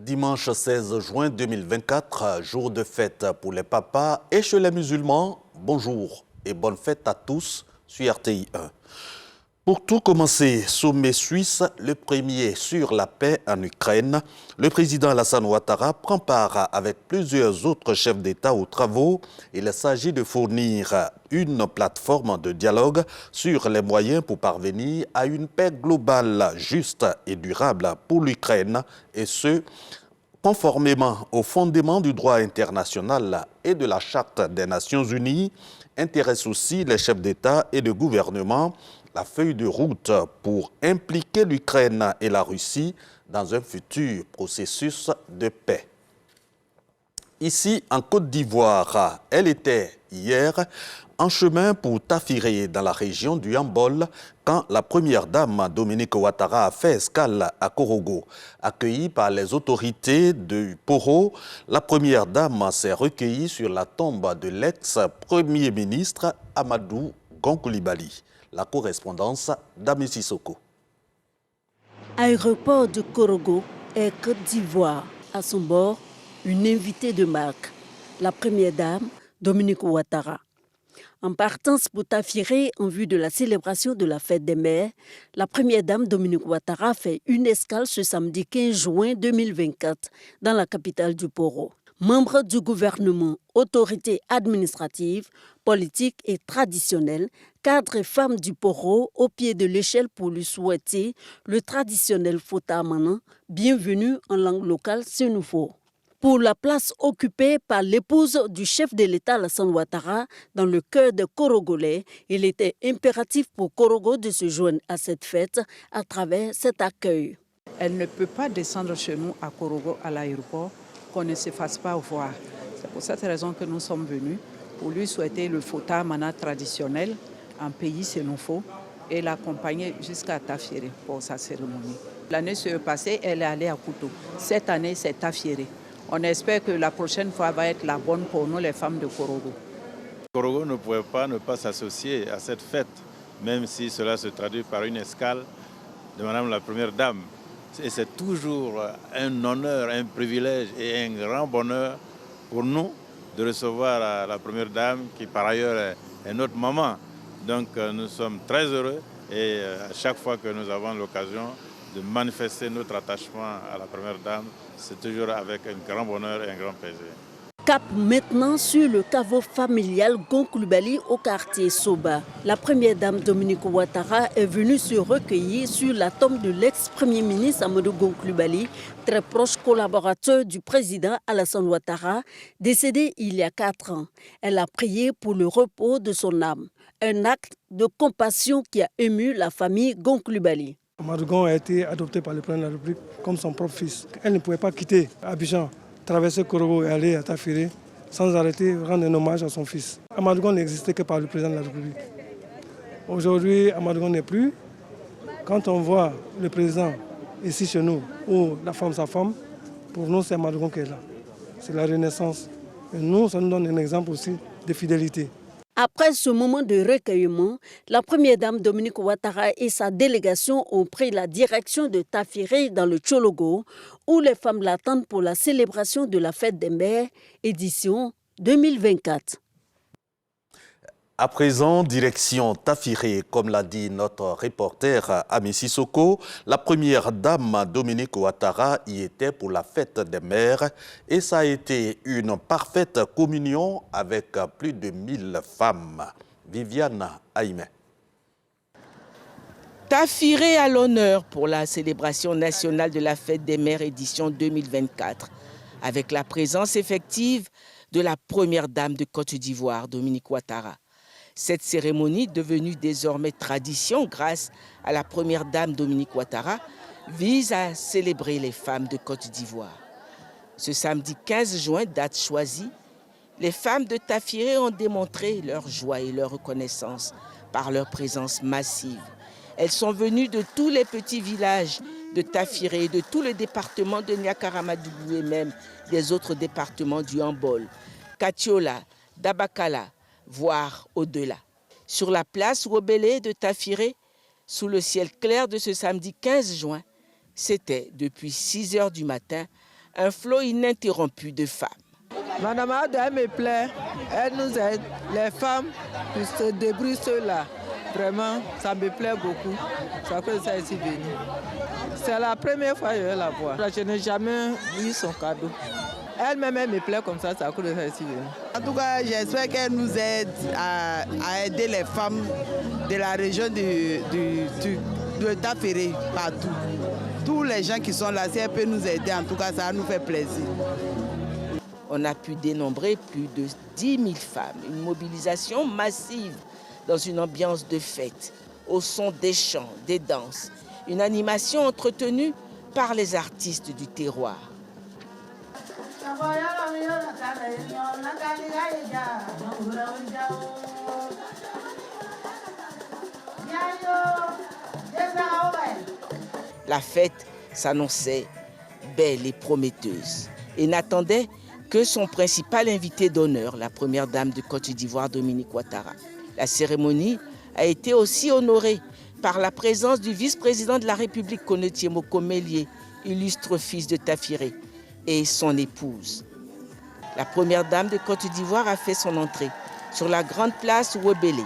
Dimanche 16 juin 2024, jour de fête pour les papas et chez les musulmans. Bonjour et bonne fête à tous sur RTI 1. Pour tout commencer, sommet suisse, le premier sur la paix en Ukraine, le président Alassane Ouattara prend part avec plusieurs autres chefs d'État aux travaux. Il s'agit de fournir une plateforme de dialogue sur les moyens pour parvenir à une paix globale, juste et durable pour l'Ukraine, et ce, conformément aux fondements du droit international et de la Charte des Nations Unies. Intéresse aussi les chefs d'État et de gouvernement la feuille de route pour impliquer l'Ukraine et la Russie dans un futur processus de paix. Ici, en Côte d'Ivoire, elle était hier en chemin pour Tafiré, dans la région du Yambol, quand la première dame Dominique Ouattara a fait escale à Korogo. Accueillie par les autorités du Poro, la première dame s'est recueillie sur la tombe de l'ex-premier ministre Amadou Gon Coulibaly. La correspondance d'Ami Sissoko. Aéroport de Korogo et Côte d'Ivoire. À son bord, une invitée de marque, la première dame Dominique Ouattara. En partance pour Tafiré en vue de la célébration de la fête des mères, la première dame Dominique Ouattara fait une escale ce samedi 15 juin 2024 dans la capitale du Poro. Membres du gouvernement, autorités administratives, politiques et traditionnelles, cadres et femmes du Poro au pied de l'échelle pour lui souhaiter le traditionnel Fota Amana, bienvenue en langue locale Sénoufo. Pour la place occupée par l'épouse du chef de l'État Alassane Ouattara dans le cœur de Korogolais, il était impératif pour Korogo de se joindre à cette fête à travers cet accueil. Elle ne peut pas descendre chez nous à Korogo à l'aéroport qu'on ne se fasse pas voir. C'est pour cette raison que nous sommes venus pour lui souhaiter le Fota Amana traditionnel en pays Sénoufo et l'accompagner jusqu'à Tafiré pour sa cérémonie. L'année passée, elle est allée à Koutou. Cette année, c'est Tafiré. On espère que la prochaine fois va être la bonne pour nous, les femmes de Korogo. Korogo ne pouvait pas ne pas s'associer à cette fête, même si cela se traduit par une escale de Madame la Première Dame. Et c'est toujours un honneur, un privilège et un grand bonheur pour nous de recevoir la Première Dame, qui par ailleurs est notre maman. Donc nous sommes très heureux et à chaque fois que nous avons l'occasion de manifester notre attachement à la Première Dame, c'est toujours avec un grand bonheur et un grand plaisir. Cap maintenant sur le caveau familial Gon Coulibaly au quartier Soba. La première dame Dominique Ouattara est venue se recueillir sur la tombe de l'ex-premier ministre Amadou Gon Coulibaly, très proche collaborateur du président Alassane Ouattara, décédé il y a 4 ans. Elle a prié pour le repos de son âme. Un acte de compassion qui a ému la famille Gon Coulibaly. Amadou Gon a été adopté par le président de la République comme son propre fils. Elle ne pouvait pas quitter Abidjan, traverser Korogo et aller à Tafiré sans arrêter, rendre un hommage à son fils. Amadou Gon n'existait que par le président de la République. Aujourd'hui, Amadou Gon n'est plus. Quand on voit le président ici chez nous, ou la femme sa femme, pour nous c'est Amadou Gon qui est là. C'est la renaissance. Et nous, ça nous donne un exemple aussi de fidélité. Après ce moment de recueillement, la première dame Dominique Ouattara et sa délégation ont pris la direction de Tafiré dans le Tchologo, où les femmes l'attendent pour la célébration de la fête des mères, édition 2024. À présent, direction Tafiré, comme l'a dit notre reporter Ami Sissoko, la première dame Dominique Ouattara y était pour la fête des mères et ça a été une parfaite communion avec plus de 1000 femmes. Viviane Aïmé. Tafiré à l'honneur pour la célébration nationale de la fête des mères édition 2024, avec la présence effective de la première dame de Côte d'Ivoire, Dominique Ouattara. Cette cérémonie, devenue désormais tradition grâce à la première dame Dominique Ouattara, vise à célébrer les femmes de Côte d'Ivoire. Ce samedi 15 juin, date choisie, les femmes de Tafiré ont démontré leur joie et leur reconnaissance par leur présence massive. Elles sont venues de tous les petits villages de Tafiré, de tout le département de Niakaramadou et même des autres départements du Yambol, Katiola, Dabakala, voire au-delà. Sur la place Wobélé de Tafiré, sous le ciel clair de ce samedi 15 juin, c'était depuis 6 heures du matin un flot ininterrompu de femmes. Madame Ade, elle me plaît, elle nous aide, les femmes, qui se débrouillent ceux-là. Vraiment, ça me plaît beaucoup. Ça fait ça ici venue. C'est la première fois que je vais la voir. Je n'ai jamais vu son cadeau. Elle-même, elle me plaît comme ça cause de ça ici venue. En tout cas, j'espère qu'elle nous aide à aider les femmes de la région de Taféré, partout. Tous les gens qui sont là, si elle peut nous aider, en tout cas, ça nous fait plaisir. On a pu dénombrer plus de 10 000 femmes, une mobilisation massive dans une ambiance de fête, au son des chants, des danses, une animation entretenue par les artistes du terroir. La fête s'annonçait belle et prometteuse et n'attendait que son principal invité d'honneur, la première dame de Côte d'Ivoire, Dominique Ouattara. La cérémonie a été aussi honorée par la présence du vice-président de la République, Koné Tiemoko Mélié, illustre fils de Tafiré, et son épouse. La première dame de Côte d'Ivoire a fait son entrée sur la grande place Webélé,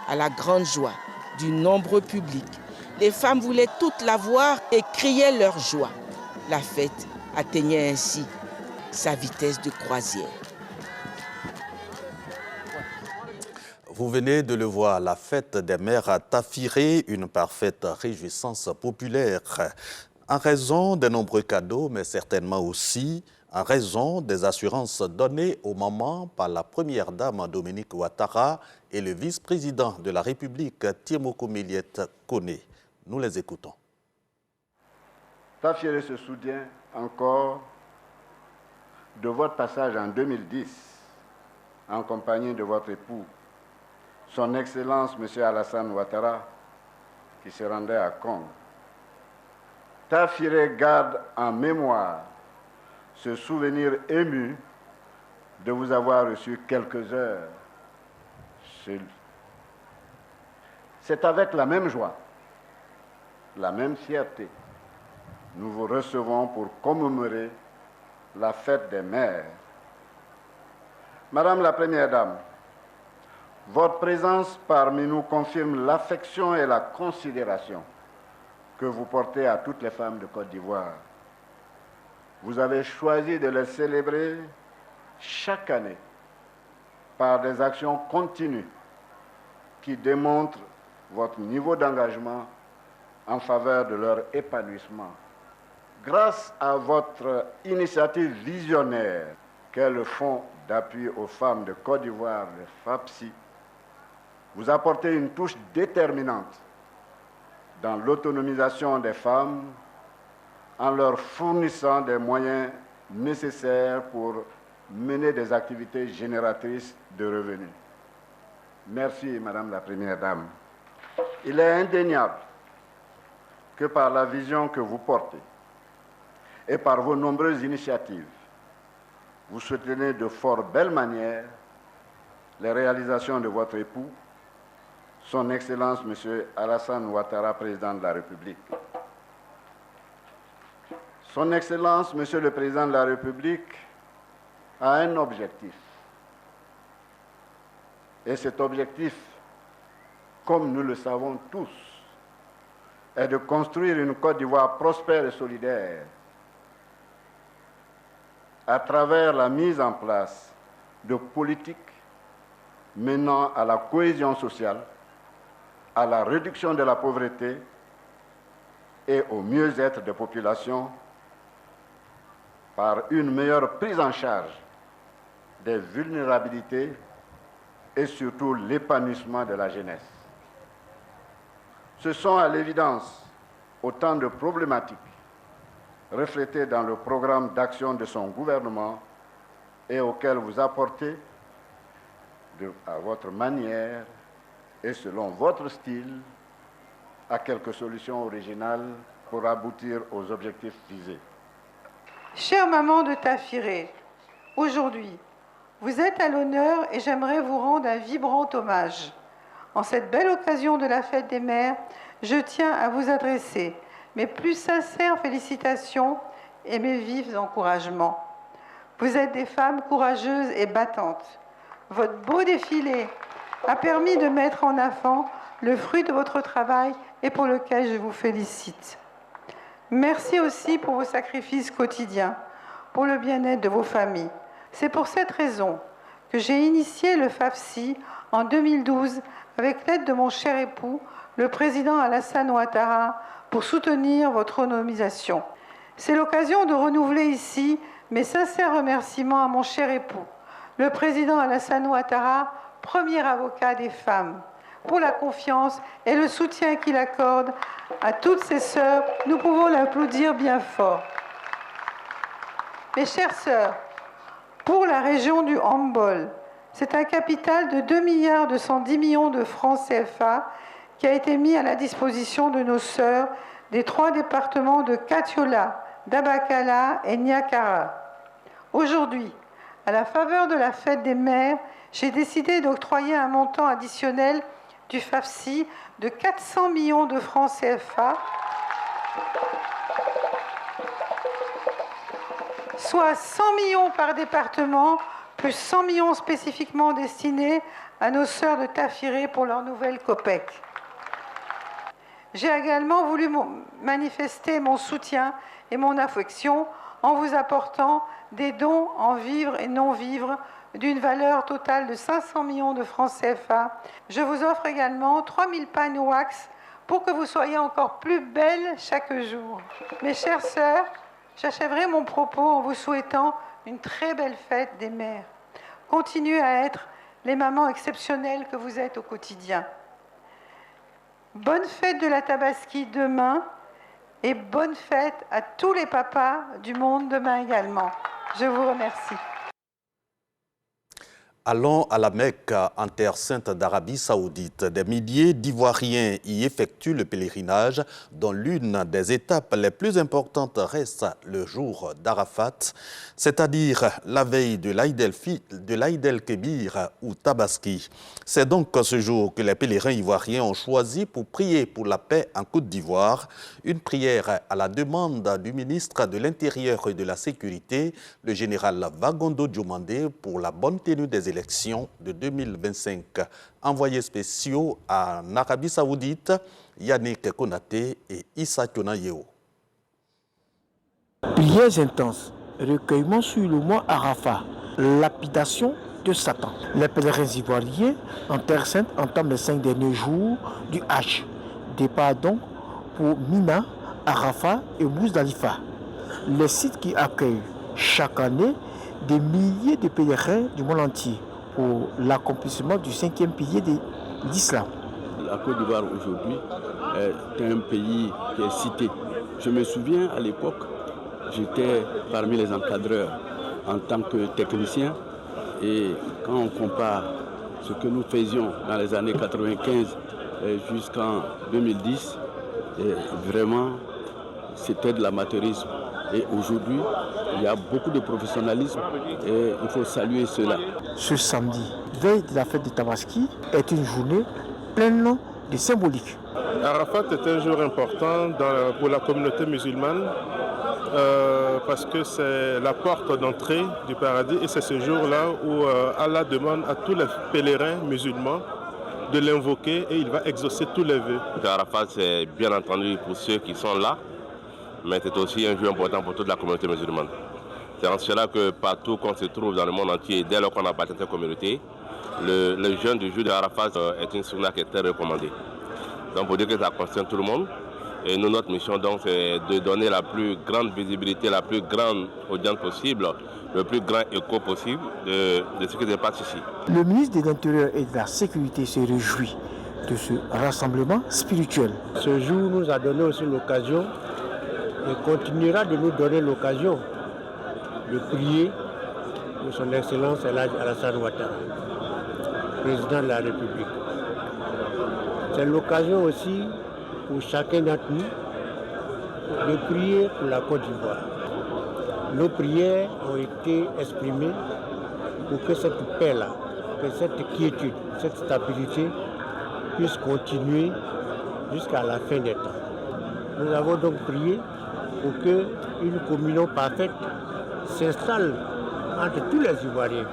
à la grande joie du nombreux public. Les femmes voulaient toutes la voir et criaient leur joie. La fête atteignait ainsi sa vitesse de croisière. Vous venez de le voir, la fête des mères à Tafiré, une parfaite réjouissance populaire. En raison des nombreux cadeaux, mais certainement aussi en raison des assurances données aux mamans par la première dame Dominique Ouattara et le vice-président de la République, Tiemoko Mélié Koné. Nous les écoutons. Tafiré se souvient encore de votre passage en 2010 en compagnie de votre époux, Son Excellence M. Alassane Ouattara, qui se rendait à Congo. Tafiré garde en mémoire ce souvenir ému de vous avoir reçu quelques heures seul. C'est avec la même joie, la même fierté, nous vous recevons pour commémorer la fête des mères. Madame la Première Dame, votre présence parmi nous confirme l'affection et la considération que vous portez à toutes les femmes de Côte d'Ivoire. Vous avez choisi de les célébrer chaque année par des actions continues qui démontrent votre niveau d'engagement en faveur de leur épanouissement. Grâce à votre initiative visionnaire qu'est le Fonds d'appui aux femmes de Côte d'Ivoire, le FAPSI, vous apportez une touche déterminante dans l'autonomisation des femmes en leur fournissant des moyens nécessaires pour mener des activités génératrices de revenus. Merci, Madame la Première Dame. Il est indéniable que par la vision que vous portez et par vos nombreuses initiatives, vous soutenez de fort belles manières les réalisations de votre époux, Son Excellence M. Alassane Ouattara, Président de la République. Son Excellence, Monsieur le Président de la République, a un objectif. Et cet objectif, comme nous le savons tous, est de construire une Côte d'Ivoire prospère et solidaire à travers la mise en place de politiques menant à la cohésion sociale, à la réduction de la pauvreté et au mieux-être des populations par une meilleure prise en charge des vulnérabilités et surtout l'épanouissement de la jeunesse. Ce sont à l'évidence autant de problématiques reflétées dans le programme d'action de son gouvernement et auxquelles vous apportez, à votre manière et selon votre style, à quelques solutions originales pour aboutir aux objectifs visés. Chère maman de Tafiré, aujourd'hui, vous êtes à l'honneur et j'aimerais vous rendre un vibrant hommage. En cette belle occasion de la fête des mères, je tiens à vous adresser mes plus sincères félicitations et mes vifs encouragements. Vous êtes des femmes courageuses et battantes. Votre beau défilé a permis de mettre en avant le fruit de votre travail et pour lequel je vous félicite. Merci aussi pour vos sacrifices quotidiens, pour le bien-être de vos familles. C'est pour cette raison que j'ai initié le FAFSI en 2012 avec l'aide de mon cher époux, le président Alassane Ouattara, pour soutenir votre autonomisation. C'est l'occasion de renouveler ici mes sincères remerciements à mon cher époux, le président Alassane Ouattara, premier avocat des femmes, pour la confiance et le soutien qu'il accorde à toutes ses sœurs. Nous pouvons l'applaudir bien fort. Mes chères sœurs, pour la région du Hambol, c'est un capital de 2,210 milliards de francs CFA qui a été mis à la disposition de nos sœurs des 3 départements de Katiola, d'Abakala et Niakara. Aujourd'hui, à la faveur de la fête des mères, j'ai décidé d'octroyer un montant additionnel du FAFSI de 400 millions de francs CFA, soit 100 millions par département, plus 100 millions spécifiquement destinés à nos sœurs de Tafiré pour leur nouvelle COPEC. J'ai également voulu manifester mon soutien et mon affection en vous apportant des dons en vivres et non-vivres d'une valeur totale de 500 millions de francs CFA. Je vous offre également 3000 pannes wax pour que vous soyez encore plus belles chaque jour. Mes chères sœurs, j'achèverai mon propos en vous souhaitant une très belle fête des mères. Continuez à être les mamans exceptionnelles que vous êtes au quotidien. Bonne fête de la Tabaski demain et bonne fête à tous les papas du monde demain également. Je vous remercie. Allons à la Mecque, en terre sainte d'Arabie Saoudite. Des milliers d'Ivoiriens y effectuent le pèlerinage, dont l'une des étapes les plus importantes reste le jour d'Arafat, c'est-à-dire la veille de l'Aïd el-Kébir ou Tabaski. C'est donc ce jour que les pèlerins ivoiriens ont choisi pour prier pour la paix en Côte d'Ivoire, une prière à la demande du ministre de l'Intérieur et de la Sécurité, le général Vagondo Diomandé, pour la bonne tenue des élections de 2025. Envoyés spéciaux en Arabie Saoudite, Yannick Konaté et Issa Tionayeo. Prières intenses, recueillement sur le mont Arafat, lapidation de Satan. Les pèlerins ivoiriens en Terre Sainte entament les 5 derniers jours du Hajj. Départ donc pour Mina, Arafat et Mouzdalifa, les sites qui accueillent chaque année des milliers de pèlerins du monde entier pour l'accomplissement du 5e pilier de l'islam. La Côte d'Ivoire aujourd'hui est un pays qui est cité. Je me souviens à l'époque, j'étais parmi les encadreurs en tant que technicien et quand on compare ce que nous faisions dans les années 95 jusqu'en 2010, vraiment c'était de l'amateurisme. Et aujourd'hui, il y a beaucoup de professionnalisme et il faut saluer cela. Ce samedi, veille de la fête de Tabaski, est une journée pleine de symbolique. Arafat est un jour important pour la communauté musulmane parce que c'est la porte d'entrée du paradis et c'est ce jour-là où Allah demande à tous les pèlerins musulmans de l'invoquer et il va exaucer tous les vœux. Arafat, c'est bien entendu pour ceux qui sont là, mais c'est aussi un jour important pour toute la communauté musulmane. C'est en cela que partout qu'on se trouve dans le monde entier, dès lors qu'on appartient à cette communauté, le jeûne du jour d'Arafat est une sunna qui est très recommandée. Donc pour dire que ça concerne tout le monde, et nous, notre mission donc c'est de donner la plus grande visibilité, la plus grande audience possible, le plus grand écho possible de ce qui se passe ici. Le ministre de l'Intérieur et de la Sécurité se réjouit de ce rassemblement spirituel. Ce jour nous a donné aussi l'occasion et continuera de nous donner l'occasion de prier pour son Excellence El Hadj Alassane Ouattara, président de la République. C'est l'occasion aussi pour chacun d'entre nous de prier pour la Côte d'Ivoire. Nos prières ont été exprimées pour que cette paix-là, que cette quiétude, cette stabilité puisse continuer jusqu'à la fin des temps. Nous avons donc prié pour qu'une communion parfaite s'installe entre tous les Ivoiriens,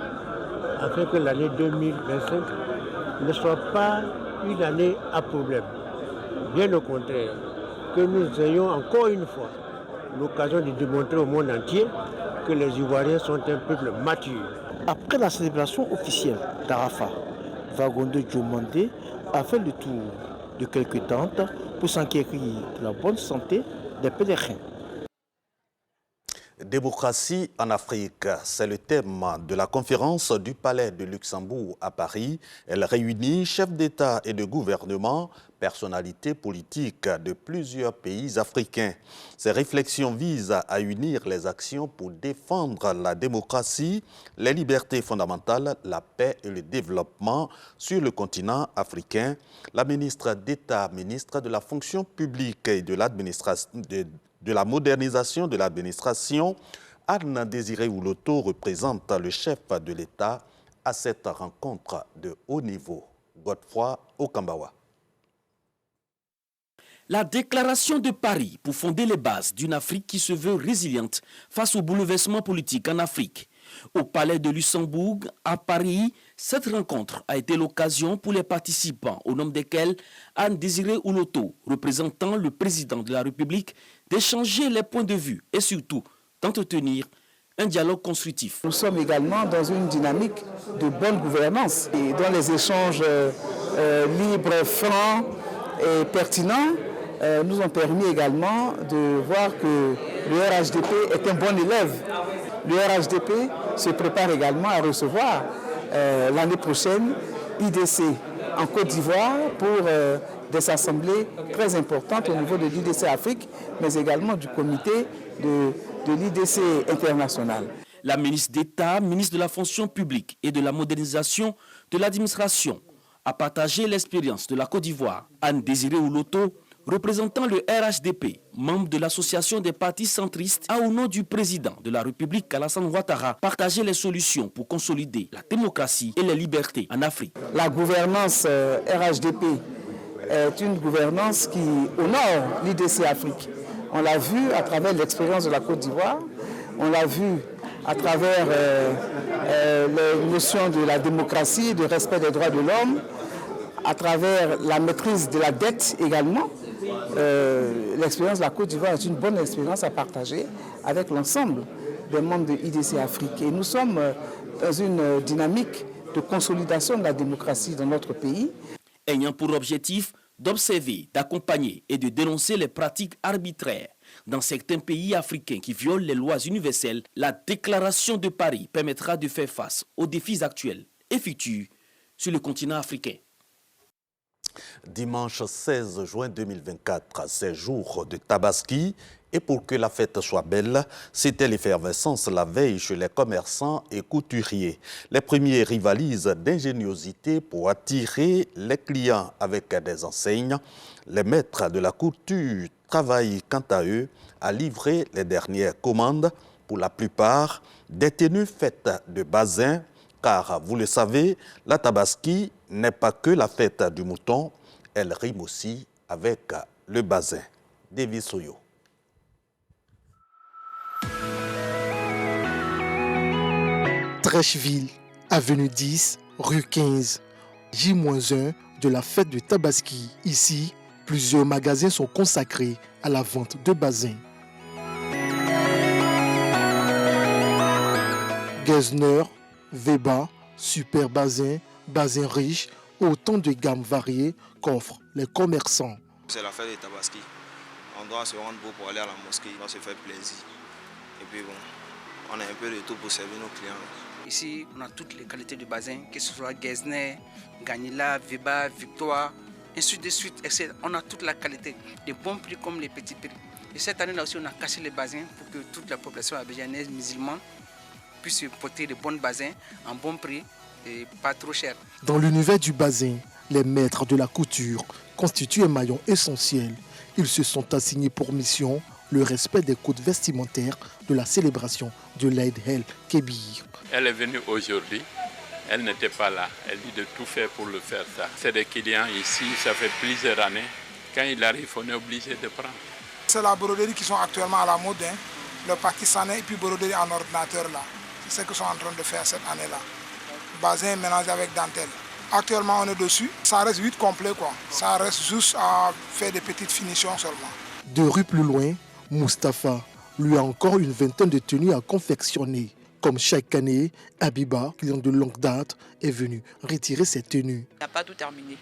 afin que l'année 2025 ne soit pas une année à problème. Bien au contraire, que nous ayons encore une fois l'occasion de démontrer au monde entier que les Ivoiriens sont un peuple mature. Après la célébration officielle d'Arafat, Wagonde Diomandé a fait le tour de quelques tentes pour s'enquérir de la bonne santé des pèlerins. Démocratie en Afrique, c'est le thème de la conférence du Palais de Luxembourg à Paris. Elle réunit chefs d'État et de gouvernement, personnalités politiques de plusieurs pays africains. Ces réflexions visent à unir les actions pour défendre la démocratie, les libertés fondamentales, la paix et le développement sur le continent africain. La ministre d'État, ministre de la fonction publique et de l'administration, de la modernisation de l'administration, Anne Désiré Ouloto représente le chef de l'État à cette rencontre de haut niveau. Godefroy Okambawa. La déclaration de Paris pour fonder les bases d'une Afrique qui se veut résiliente face aux bouleversements politiques en Afrique. Au Palais de Luxembourg, à Paris, cette rencontre a été l'occasion pour les participants, au nom desquels Anne Désiré Ouloto, représentant le président de la République, d'échanger les points de vue et surtout d'entretenir un dialogue constructif. Nous sommes également dans une dynamique de bonne gouvernance et dans les échanges libres, francs et pertinents nous ont permis également de voir que le RHDP est un bon élève. Le RHDP se prépare également à recevoir l'année prochaine IDC en Côte d'Ivoire pour des assemblées très importantes au niveau de l'IDC Afrique, mais également du comité de l'IDC international. La ministre d'État, ministre de la fonction publique et de la modernisation de l'administration, a partagé l'expérience de la Côte d'Ivoire. Anne Désiré Ouloto, représentant le RHDP, membre de l'association des partis centristes, a au nom du président de la République, Alassane Ouattara, partagé les solutions pour consolider la démocratie et les libertés en Afrique. La gouvernance RHDP est une gouvernance qui honore l'IDC Afrique. On l'a vu à travers l'expérience de la Côte d'Ivoire, on l'a vu à travers les notions de la démocratie, du respect des droits de l'homme, à travers la maîtrise de la dette également. L'expérience de la Côte d'Ivoire est une bonne expérience à partager avec l'ensemble des membres de l'IDC Afrique. Et nous sommes dans une dynamique de consolidation de la démocratie dans notre pays. Ayant pour objectif d'observer, d'accompagner et de dénoncer les pratiques arbitraires dans certains pays africains qui violent les lois universelles, la déclaration de Paris permettra de faire face aux défis actuels et futurs sur le continent africain. Dimanche 16 juin 2024, c'est jour de Tabaski. Et pour que la fête soit belle, c'était l'effervescence la veille chez les commerçants et couturiers. Les premiers rivalisent d'ingéniosité pour attirer les clients avec des enseignes. Les maîtres de la couture travaillent quant à eux à livrer les dernières commandes. Pour la plupart, des tenues faites de basin, car vous le savez, la Tabaski n'est pas que la fête du mouton, elle rime aussi avec le basin. David Soyo. Trècheville, avenue 10, rue 15, J-1 de la fête de Tabaski. Ici, plusieurs magasins sont consacrés à la vente de bassins. Getzner, Weber, Super Bazin, Bazin Riche, autant de gammes variées qu'offrent les commerçants. C'est la fête de Tabaski. On doit se rendre beau pour aller à la mosquée, on doit se faire plaisir. Et puis bon, on a un peu de tout pour servir nos clients. Ici, on a toutes les qualités de basin, que ce soit Getzner, Ganila, Weber, Victoire, ainsi de suite, etc. On a toute la qualité, des bons prix comme les petits prix. Et cette année-là aussi, on a cassé les bassins pour que toute la population abidjanaise musulmane puisse porter de bons bassins en bon prix et pas trop cher. Dans l'univers du basin, les maîtres de la couture constituent un maillon essentiel. Ils se sont assignés pour mission le respect des codes vestimentaires de la célébration de l'Aïd el-Kébir. Elle est venue aujourd'hui, elle n'était pas là, elle dit de tout faire pour le faire ça. C'est des clients ici, ça fait plusieurs années. Quand il arrive, on est obligé de prendre. C'est la broderie qui sont actuellement à la mode, hein. Le pakistanais et puis broderie en ordinateur là. C'est ce qu'ils sont en train de faire cette année-là. Bazin mélangé avec dentelle. Actuellement on est dessus, ça reste 8 complet quoi. Ça reste juste à faire des petites finitions seulement. 2 rues plus loin, Mustapha lui a encore une vingtaine de tenues à confectionner. Comme chaque année, Abiba, client de longue date, est venu retirer ses tenues. Il n'a pas tout terminé.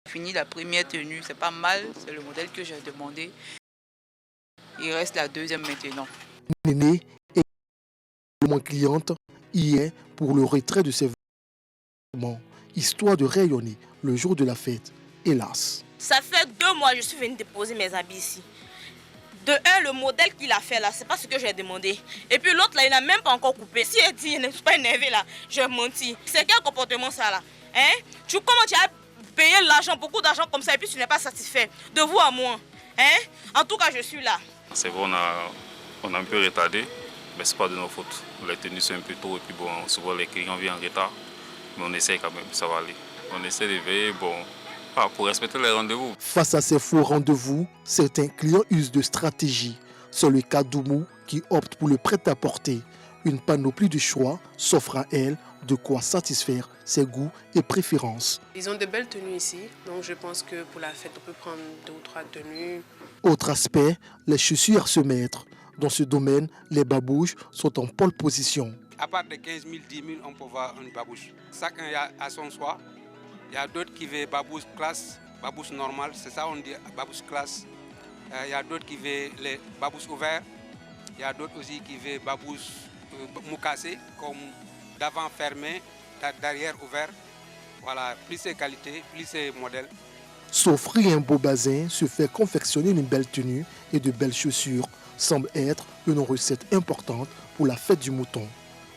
J'ai fini la première tenue, c'est pas mal, c'est le modèle que j'ai demandé. Il reste la deuxième maintenant. Néné est moins cliente hier pour le retrait de ses vêtements, histoire de rayonner le jour de la fête. Hélas. Ça fait 2 mois que je suis venue déposer mes habits ici. De un, le modèle qu'il a fait là, c'est pas ce que j'ai demandé. Et puis l'autre là, il n'a même pas encore coupé. Si elle dit, il n'est pas énervé là, j'ai menti. C'est quel comportement ça là, hein? Comment tu as payé l'argent, beaucoup d'argent comme ça, et puis tu n'es pas satisfait de vous à moi, hein? En tout cas, je suis là. C'est vrai, on a un peu retardé, mais c'est pas de nos fautes. Les tenues sont un peu tôt, et puis bon, souvent les clients viennent en retard. Mais on essaie quand même, ça va aller. On essaie de veiller, bon, pour respecter les rendez-vous. Face à ces faux rendez-vous, certains clients usent de stratégies. C'est le cas d'Oumou qui opte pour le prêt-à-porter. Une panoplie de choix s'offre à elle, de quoi satisfaire ses goûts et préférences. Ils ont de belles tenues ici, donc je pense que pour la fête, on peut prendre 2 ou 3 tenues. Autre aspect, les chaussures à se mettre. Dans ce domaine, les babouches sont en pole position. À part de 15 000, 10 000, on peut voir une babouche. Chacun a son choix. Il y a d'autres qui veulent babouche classe, babouche normale, c'est ça on dit babouche classe. Il y a d'autres qui veulent les babouches ouvertes. Il y a d'autres aussi qui veulent babouche moukassé, comme d'avant fermé, derrière ouvert. Voilà, plus c'est qualité, plus c'est modèle. S'offrir un beau bazin, se faire confectionner une belle tenue et de belles chaussures semble être une recette importante pour la fête du mouton.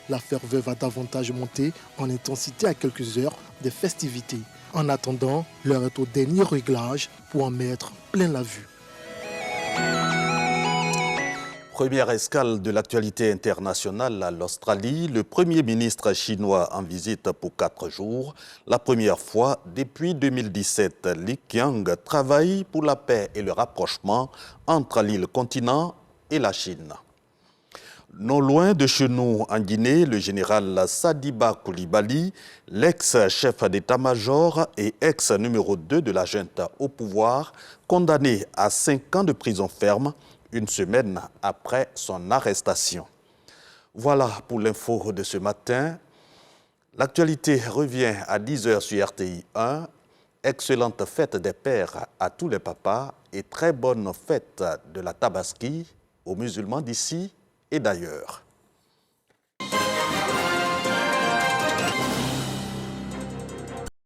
La ferveur va davantage monter en intensité à quelques heures des festivités. En attendant, l'heure est au dernier réglage pour en mettre plein la vue. Première escale de l'actualité internationale à l'Australie, le Premier ministre chinois en visite pour 4 jours. La première fois depuis 2017, Li Qiang travaille pour la paix et le rapprochement entre l'île continent et la Chine. Non loin de chez nous, en Guinée, le général Sadiba Coulibaly, l'ex-chef d'état-major et ex-numéro 2 de la junte au pouvoir, condamné à 5 ans de prison ferme, une semaine après son arrestation. Voilà pour l'info de ce matin. L'actualité revient à 10h sur RTI 1. Excellente fête des pères à tous les papas et très bonne fête de la Tabaski aux musulmans d'ici et d'ailleurs.